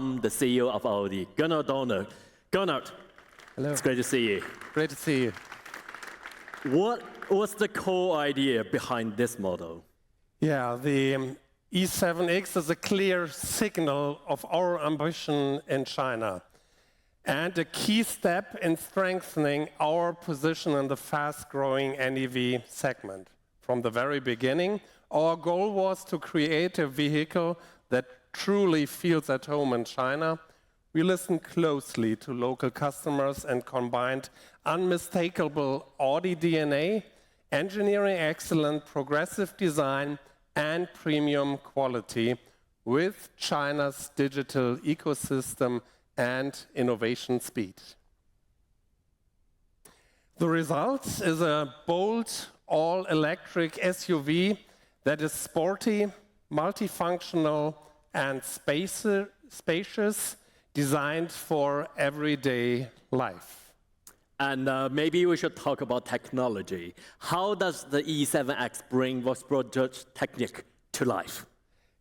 welcome the CEO of Audi, Gernot Dohner. Gernot, hello. It's great to see you. Great to see you. What was the core idea behind this model? Yeah, the E7X is a clear signal of our ambition in China and a key step in strengthening our position in the fast-growing NEV segment. From the very beginning, our goal was to create a vehicle that truly feels at home in China. We listened closely to local customers and combined unmistakable Audi DNA, engineering excellence, progressive design, and premium quality with China's digital ecosystem and innovation speed. The result is a bold, all-electric SUV that is sporty, multifunctional, and spacious, designed for everyday life. And maybe we should talk about technology. How does the E7X bring Volkswagen technique to life?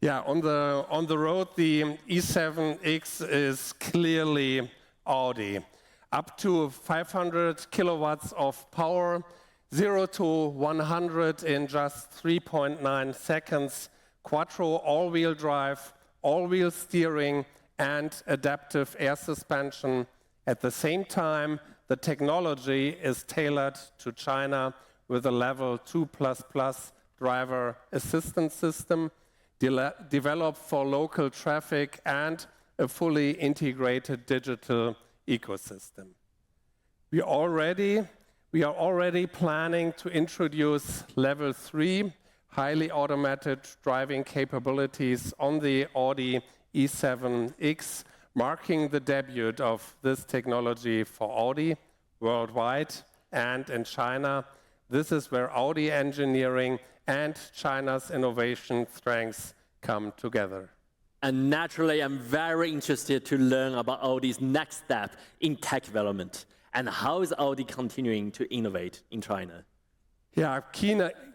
Yeah, on the road, the E7X is clearly Audi. Up to 500 kilowatts of power, 0 to 100 in just 3.9 seconds, quattro all-wheel drive, all-wheel steering, and adaptive air suspension. At the same time, the technology is tailored to China with a level 2++ driver assistance system, developed for local traffic and a fully integrated digital ecosystem. We are already planning to introduce level 3 highly automated driving capabilities on the Audi E7X, marking the debut of this technology for Audi worldwide and in China. This is where Audi engineering and China's innovation strengths come together. And naturally, I'm very interested to learn about Audi's next step in tech development and how is Audi continuing to innovate in China? Yeah,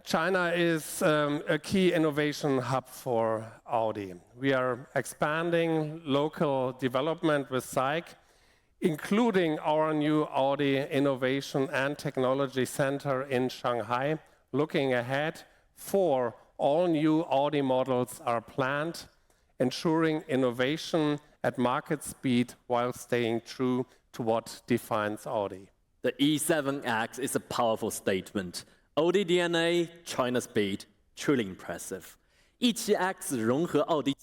China is a key innovation hub for Audi. We are expanding local development with SAIC, including our new Audi Innovation and Technology Center in Shanghai. Looking ahead, 4 all-new Audi models are planned, ensuring innovation at market speed while staying true to what defines Audi. The E7X is a powerful statement. Audi DNA, China speed, truly impressive. E7X 融合奥迪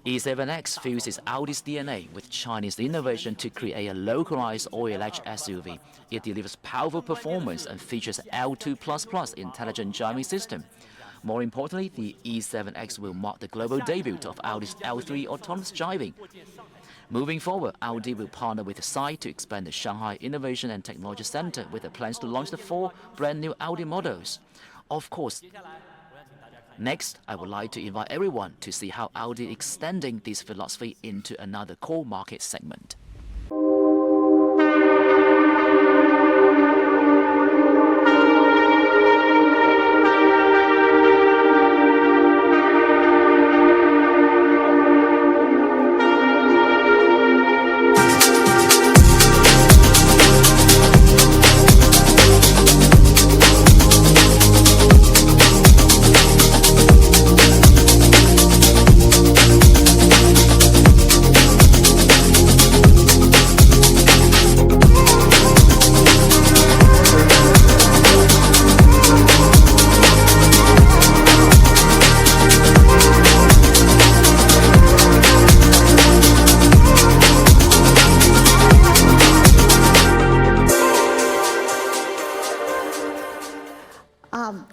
E7X fuses Audi's DNA with Chinese innovation to create a localized all-electric SUV. It delivers powerful performance and features L2++ intelligent driving system. More importantly, the E7X will mark the global debut of Audi's L3 autonomous driving. Moving forward, Audi will partner with SAIC to expand the Shanghai Innovation and Technology Center with the plans to launch the 4 brand new Audi models. Of course, next, I would like to invite everyone to see how Audi is extending this philosophy into another core market segment.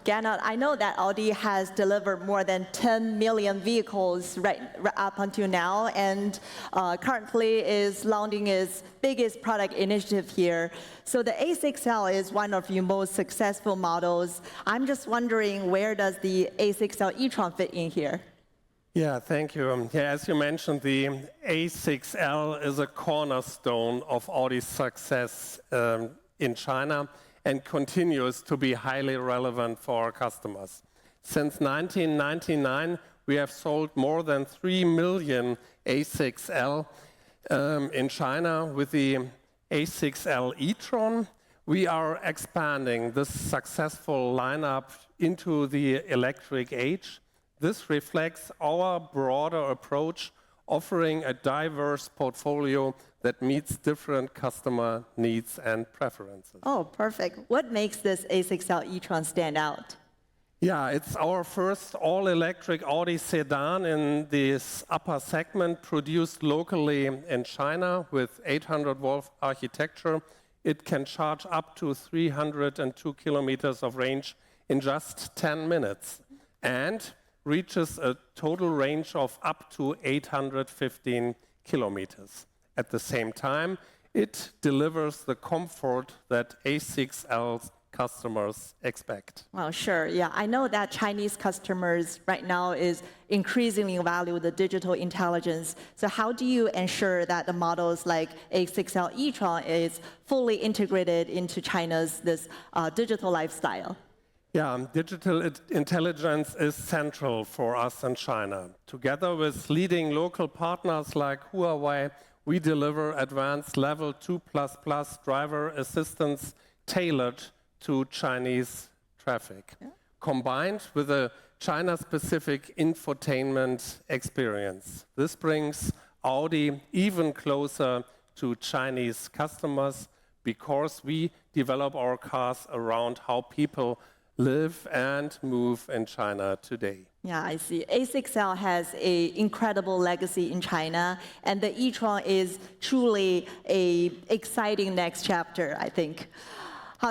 Gernot, I know that Audi has delivered more than 10 million vehicles up until now, and currently is launching its biggest product initiative here. So the A6L is one of your most successful models. I'm just wondering, where does the A6L e-tron fit in here? Yeah, thank you. As you mentioned, the A6L is a cornerstone of Audi's success in China and continues to be highly relevant for our customers. Since 1999, we have sold more than 3 million A6L in China with the A6L e-tron. We are expanding this successful lineup into the electric age. This reflects our broader approach, offering a diverse portfolio that meets different customer needs and preferences. Oh, perfect. What makes this A6L e-tron stand out? Yeah, it's our first all-electric Audi sedan in this upper segment, produced locally in China with 800-volt architecture. It can charge up to 302 kilometers of range in just 10 minutes and reaches a total range of up to 815 kilometers. At the same time, it delivers the comfort that A6L customers expect. Well, sure. Yeah, I know that Chinese customers right now is increasingly value the digital intelligence. So how do you ensure that the models like A6L e-tron is fully integrated into China's digital lifestyle? Yeah, digital intelligence is central for us in China. Together with leading local partners like Huawei, we deliver advanced level 2++ driver assistance tailored to Chinese traffic, combined with a China-specific infotainment experience. This brings Audi even closer to Chinese customers because we develop our cars around how people live and move in China today. Yeah, I see. A6L has an incredible legacy in China, and the e-tron is truly an exciting next chapter, I think. The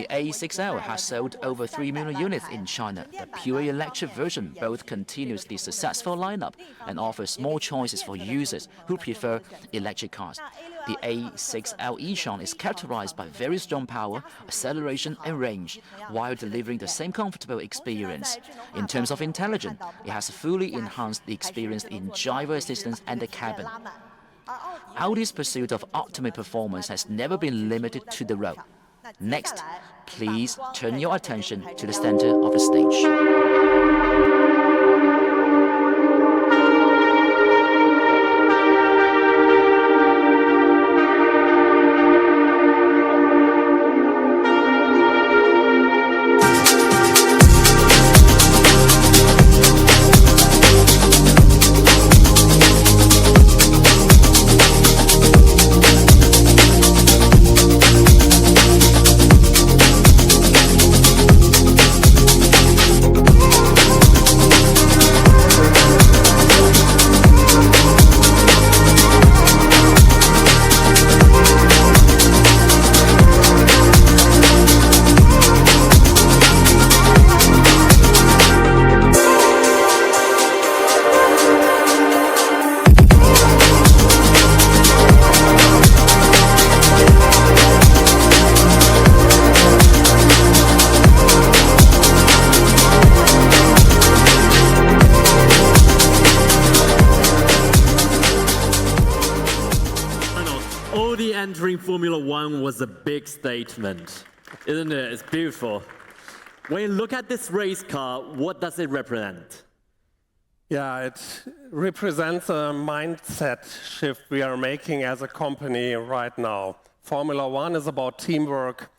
A6L has sold over 3 million units in China. The pure electric version both continues the successful lineup and offers more choices for users who prefer electric cars. The A6L e-tron is characterized by very strong power, acceleration and range, while delivering the same comfortable experience. In terms of intelligence, it has fully enhanced the experience in driver assistance and the cabin. Audi's pursuit of ultimate performance has never been limited to the road. Next, please turn your attention to the center of the stage. Entering Formula One was a big statement, isn't it? It's beautiful. When you look at this race car, what does it represent? Yeah, it represents a mindset shift we are making as a company right now. Formula One is about teamwork,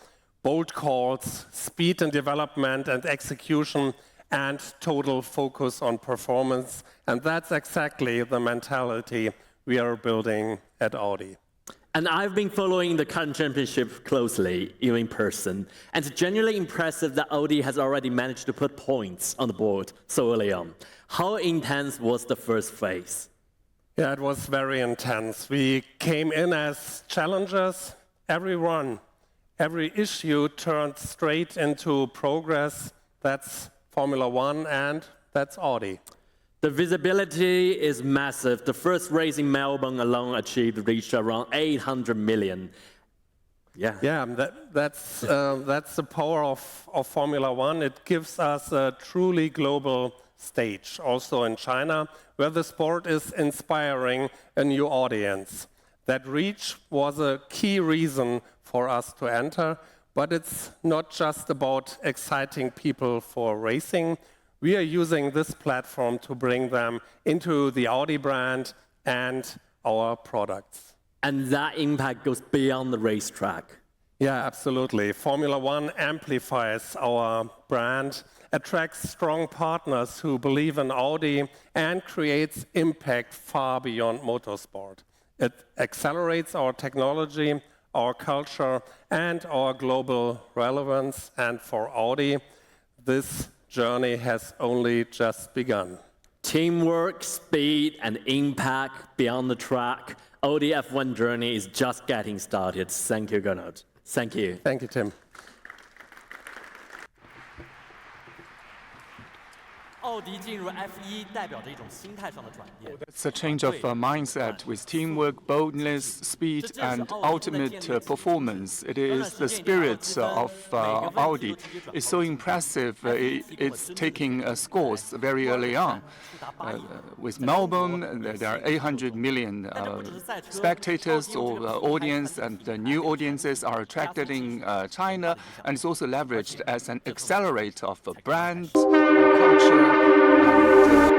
bold calls, speed and development and execution, and total focus on performance. And that's exactly the mentality we are building at Audi. And I've been following the current championship closely, even in person. And it's genuinely impressive that Audi has already managed to put points on the board so early on. How intense was the first phase? Yeah, it was very intense. We came in as challengers. Every run, every issue turned straight into progress. That's Formula One and that's Audi. The visibility is massive. The first race in Melbourne alone reached around 800 million. Yeah, that's the power of Formula One. It gives us a truly global stage, also in China, where the sport is inspiring a new audience. That reach was a key reason for us to enter, but it's not just about exciting people for racing. We are using this platform to bring them into the Audi brand and our products. And that impact goes beyond the racetrack. Yeah, absolutely. Formula One amplifies our brand, attracts strong partners who believe in Audi, and creates impact far beyond motorsport. It accelerates our technology, our culture, and our global relevance. And for Audi, this journey has only just begun. Teamwork, speed, and impact beyond the track. Audi F1 journey is just getting started. Thank you, Gernot. Thank you. Thank you, Tim. It's a change of mindset with teamwork, boldness, speed, and ultimate performance. It is the spirit of Audi. It's so impressive. It's taking scores very early on. With Melbourne, there are 800 million spectators or audience, and the new audiences are attracted in China, and it's also leveraged as an accelerator of brand, culture, and